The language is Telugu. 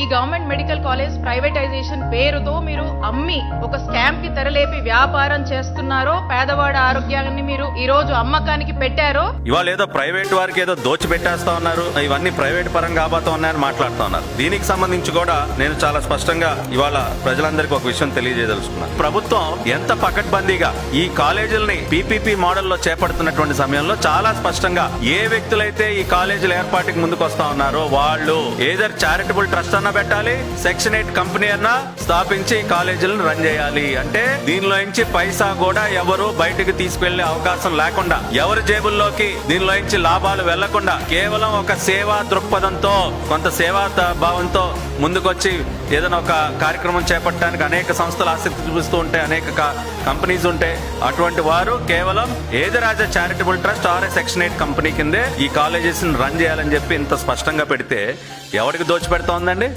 ఈ గవర్నమెంట్ మెడికల్ కాలేజ్ ప్రైవేటైజేషన్ పేరుతో మీరు అమ్మి ఒక స్కామ్ కి తెరలేపి వ్యాపారం చేస్తున్నారో, పేదవాడి ఆరోగ్యాన్ని మీరు ఈ రోజు అమ్మకానికి పెట్టారో. ఇవాళ ఏదో ప్రైవేట్ వారికి ఏదో దోచి పెట్టేస్తా ఉన్నారు, ఇవన్నీ ప్రైవేట్ పరంగా కాబోతా ఉన్నాయని మాట్లాడుతూ ఉన్నారు. దీనికి సంబంధించి కూడా నేను చాలా స్పష్టంగా ఇవాళ ప్రజలందరికీ ఒక విషయం తెలియజేయదలుచుకున్నాను. ప్రభుత్వం ఎంత పకడ్బందీగా ఈ కాలేజీలని పీపీపీ మోడల్లో చేపడుతున్నటువంటి సమయంలో చాలా స్పష్టంగా ఏ వ్యక్తులైతే ఈ కాలేజీల ఏర్పాటుకి ముందుకు వస్తా ఉన్నారో వాళ్ళు ఏదర్ చారిటబుల్ ట్రస్ట్ అన్నా పెట్టాలి, సెక్షన్ 8 కంపెనీ అన్నా స్థాపించి కాలేజీలను రన్ చేయాలి. అంటే దీనిలో నుంచి పైసా కూడా ఎవరు బయటకు తీసుకెళ్లే అవకాశం లేకుండా, ఎవరి జేబుల్లోకి దీనిలో నుంచి లాభాలు వెళ్లకుండా కేవలం ఒక సేవా దృక్పథంతో, కొంత సేవా భావంతో ముందుకొచ్చి ఏదైనా ఒక కార్యక్రమం చేపట్టడానికి అనేక సంస్థలు ఆసక్తి చూపిస్తూ ఉంటాయి, అనేక కంపెనీస్ ఉంటాయి. అటువంటి వారు కేవలం either charitable trust or section 8 company కిందే ఈ కాలేజెస్ రన్ చేయాలని చెప్పి ఇంత స్పష్టంగా పెడితే ఎవరికి దోచి పెడతా ఉందండి?